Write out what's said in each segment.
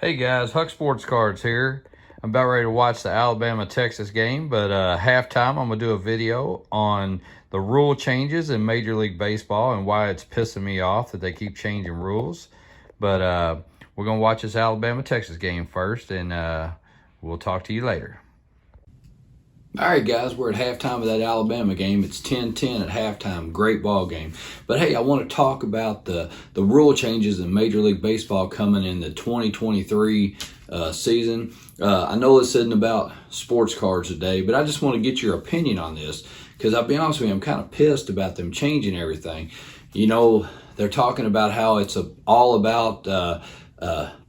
Hey guys, Huck Sports Cards here. I'm about ready to watch the Alabama-Texas game, but halftime I'm going to do a video on the rule changes in Major League Baseball and why it's pissing me off that they keep changing rules. But we're going to watch this Alabama-Texas game first, and we'll talk to you later. All right, guys, we're at halftime of that Alabama game. It's 10-10 at halftime. Great ball game. But, hey, I want to talk about the rule changes in Major League Baseball coming in the 2023 season. I know this isn't about sports cards today, but I just want to get your opinion on this because I'll be honest with you, I'm kind of pissed about them changing everything. You know, they're talking about how it's all about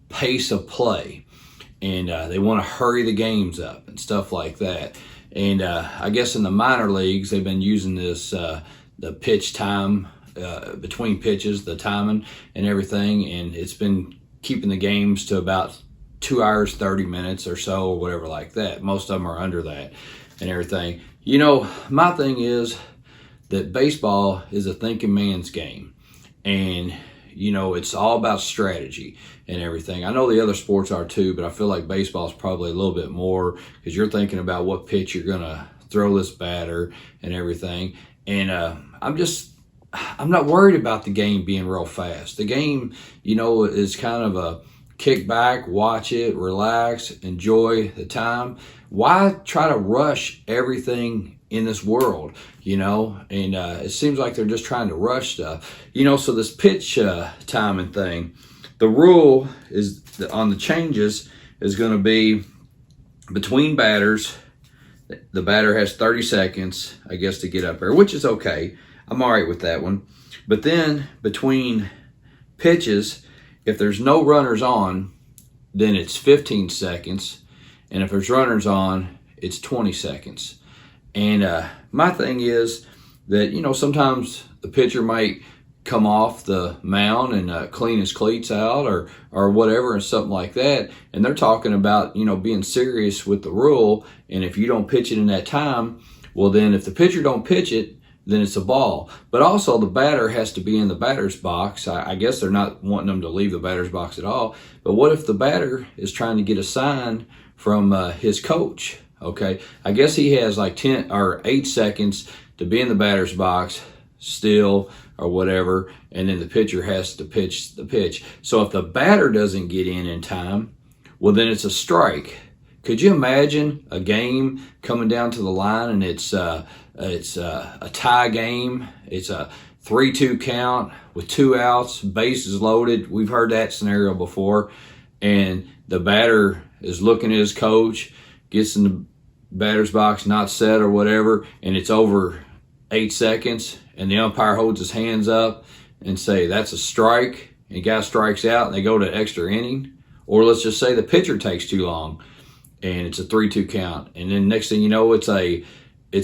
pace of play, and they want to hurry the games up and stuff like that. And I guess in the minor leagues, they've been using this, the pitch time between pitches, the timing and everything. And it's been keeping the games to about 2 hours, 30 minutes or so, or whatever like that. Most of them are under that and everything. You know, my thing is that baseball is a thinking man's game. And you know, it's all about strategy and everything. I know the other sports are too, but I feel like baseball is probably a little bit more because you're thinking about what pitch you're going to throw this batter and everything. And I'm not worried about the game being real fast. The game, you know, is kind of a kick back, watch it, relax, enjoy the time. Why try to rush everything in this world, you know? And it seems like they're just trying to rush stuff. You know, so this pitch timing thing, the rule is on the changes is going to be between batters. The batter has 30 seconds, I guess, to get up there, which is okay. I'm all right with that one. But then between pitches, if there's no runners on, then it's 15 seconds. And if there's runners on, it's 20 seconds. And my thing is that, you know, sometimes the pitcher might come off the mound and clean his cleats out or whatever and something like that. And they're talking about, you know, being serious with the rule. And if you don't pitch it in that time, well, then if the pitcher don't pitch it, then it's a ball. But also the batter has to be in the batter's box. I guess they're not wanting them to leave the batter's box at all. But what if the batter is trying to get a sign from his coach? Okay, I guess he has like 10 or 8 seconds to be in the batter's box still or whatever, and then the pitcher has to pitch the pitch. So if the batter doesn't get in time, well, then it's a strike. Could you imagine a game coming down to the line and it's a tie game? It's a 3-2 count with 2 outs, bases loaded. We've heard that scenario before, and the batter is looking at his coach, gets in the batter's box, not set or whatever, and it's over 8 seconds, and the umpire holds his hands up and say that's a strike, and the guy strikes out, and they go to extra inning. Or let's just say the pitcher takes too long, and it's a 3-2 count, and then next thing you know, it's a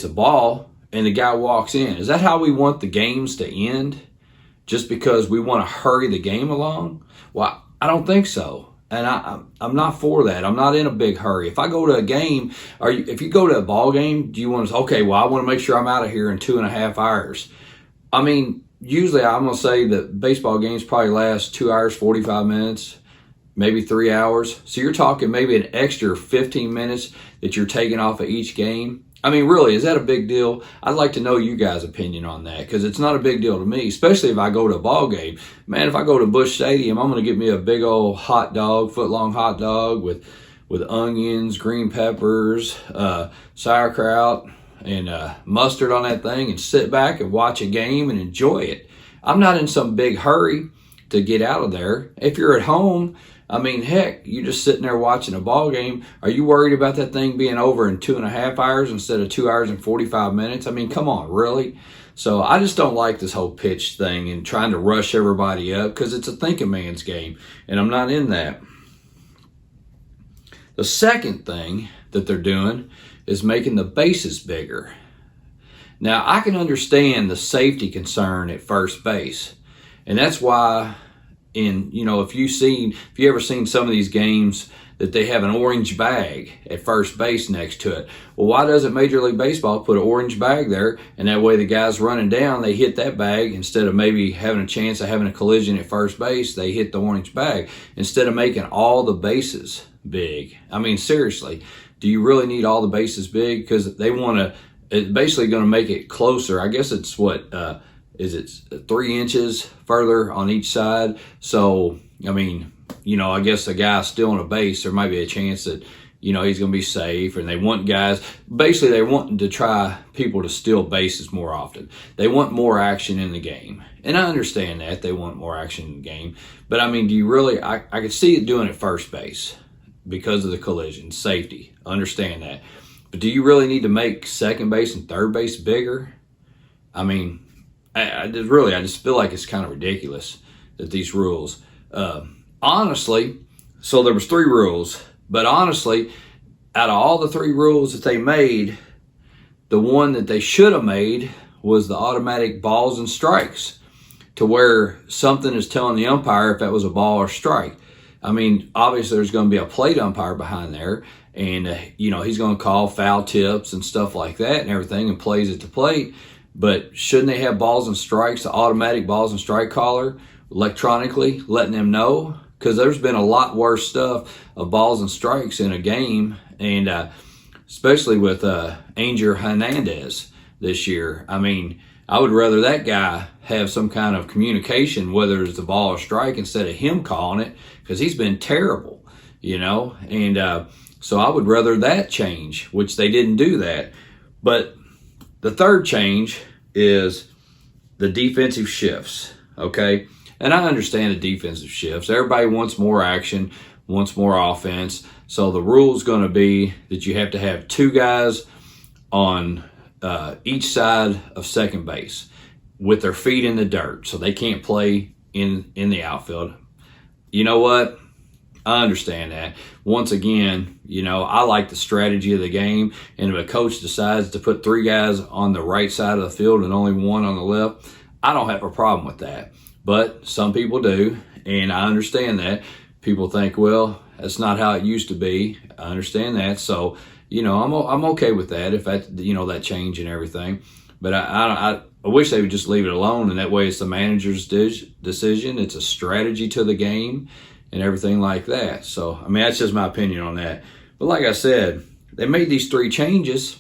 ball, and the guy walks in. Is that how we want the games to end? Just because we want to hurry the game along? Well, I don't think so. And I'm not for that. I'm not in a big hurry. If I go to a game, or if you go to a ball game, do you want to, okay, well, I want to make sure I'm out of here in 2.5 hours. I mean, usually I'm going to say that baseball games probably last 2 hours, 45 minutes, maybe 3 hours. So you're talking maybe an extra 15 minutes that you're taking off of each game. I mean, really, is that a big deal? I'd like to know you guys' opinion on that because it's not a big deal to me, especially if I go to a ball game. Man, if I go to Busch Stadium, I'm going to get me a big old hot dog, foot-long hot dog with onions, green peppers, sauerkraut, and mustard on that thing and sit back and watch a game and enjoy it. I'm not in some big hurry to get out of there. If you're at home, I mean, heck, you're just sitting there watching a ball game. Are you worried about that thing being over in 2.5 hours instead of 2 hours and 45 minutes? I mean, come on, really? So I just don't like this whole pitch thing and trying to rush everybody up because it's a thinking man's game, and I'm not in that. The second thing that they're doing is making the bases bigger. Now, I can understand the safety concern at first base, and that's why if you ever seen some of these games that they have an orange bag at first base next to it. Well, why doesn't Major League Baseball put an orange bag there, and that way the guys running down, they hit that bag instead of maybe having a chance of having a collision at first base, they hit the orange bag instead of making all the bases big. I mean, seriously, do you really need all the bases big? Because they want to, it's basically going to make it closer. I guess it's what, is it 3 inches further on each side? So, I mean, you know, I guess a guy still on a base, there might be a chance that, you know, he's going to be safe. And they want guys, basically they want to try people to steal bases more often. They want more action in the game. And I understand that they want more action in the game. But I mean, do you really, I could see it doing at first base because of the collision, safety, understand that. But do you really need to make second base and third base bigger? I mean, I just feel like it's kind of ridiculous that these rules, honestly, so there was 3 rules, but honestly, out of all the 3 rules that they made, the one that they should have made was the automatic balls and strikes, to where something is telling the umpire if that was a ball or strike. I mean, obviously there's going to be a plate umpire behind there, and you know, he's going to call foul tips and stuff like that and everything, and plays at the plate. But shouldn't they have balls and strikes, the automatic balls and strike caller, electronically letting them know? Because there's been a lot worse stuff of balls and strikes in a game, and especially with Angel Hernandez this year. I mean, I would rather that guy have some kind of communication, whether it's the ball or strike, instead of him calling it, because he's been terrible, you know. And so I would rather that change, which they didn't do that. But the third change is the defensive shifts, okay? And I understand the defensive shifts. Everybody wants more action, wants more offense. So the rule is going to be that you have to have 2 guys on each side of second base with their feet in the dirt, so they can't play in the outfield. You know what? I understand that. Once again, you know, I like the strategy of the game, and if a coach decides to put 3 guys on the right side of the field and only 1 on the left, I don't have a problem with that. But some people do, and I understand that. People think, well, that's not how it used to be. I understand that. So, you know, I'm okay with that, if that, you know, that change and everything. But I wish they would just leave it alone, and that way it's the manager's decision. It's a strategy to the game and everything like that. So, I mean, that's just my opinion on that. But like I said, they made these 3 changes,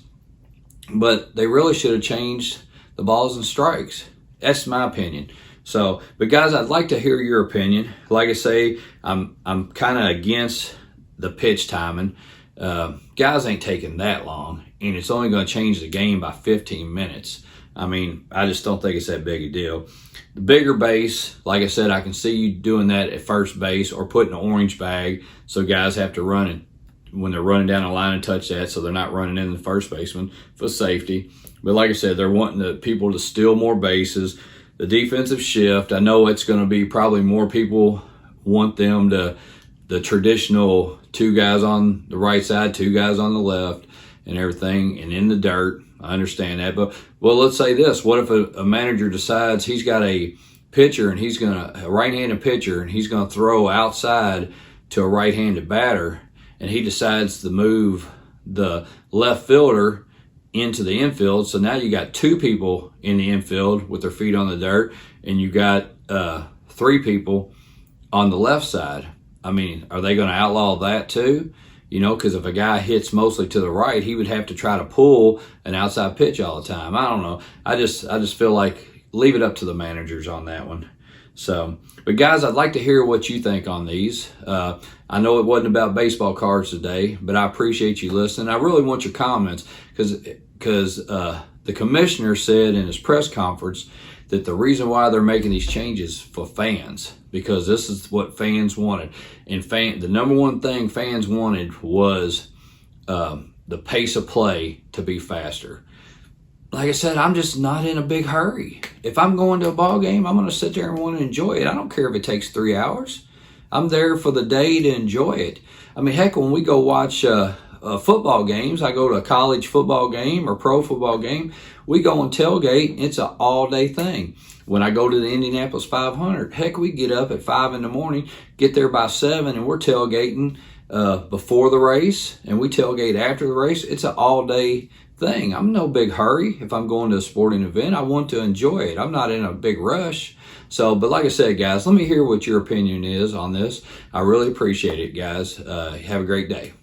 but they really should have changed the balls and strikes. That's my opinion. So, but guys, I'd like to hear your opinion. Like I say, I'm kind of against the pitch timing. Guys ain't taking that long, and it's only going to change the game by 15 minutes. I mean, I just don't think it's that big a deal. The bigger base, like I said, I can see you doing that at first base, or putting an orange bag so guys have to run it when they're running down the line and touch that, so they're not running in the first baseman for safety. But like I said, they're wanting the people to steal more bases. The defensive shift, I know it's going to be probably more people want them to, the traditional 2 guys on the right side, 2 guys on the left and everything, and in the dirt. I understand that. But, well, let's say this. What if a manager decides he's got a pitcher, and he's going to, a right-handed pitcher, and he's going to throw outside to a right-handed batter, and he decides to move the left fielder into the infield. So now you got 2 people in the infield with their feet on the dirt, and you got 3 people on the left side. I mean, are they going to outlaw that too? You know, because if a guy hits mostly to the right, he would have to try to pull an outside pitch all the time. I don't know. I just feel like leave it up to the managers on that one. So, but guys, I'd like to hear what you think on these. I know it wasn't about baseball cards today, but I appreciate you listening. I really want your comments, because the commissioner said in his press conference that the reason why they're making these changes for fans, because this is what fans wanted. And the number one thing fans wanted was the pace of play to be faster. Like I said, I'm just not in a big hurry. If I'm going to a ball game, I'm going to sit there and want to enjoy it. I don't care if it takes 3 hours. I'm there for the day to enjoy it. I mean, heck, when we go watch football games, I go to a college football game or pro football game, we go on tailgate. It's an all-day thing. When I go to the Indianapolis 500, heck, we get up at 5 in the morning, get there by 7, and we're tailgating before the race and we tailgate after the race. It's an all-day thing. I'm in no big hurry. If I'm going to a sporting event, I want to enjoy it. I'm not in a big rush. So, but like I said, guys, let me hear what your opinion is on this. I really appreciate it, guys. Have a great day.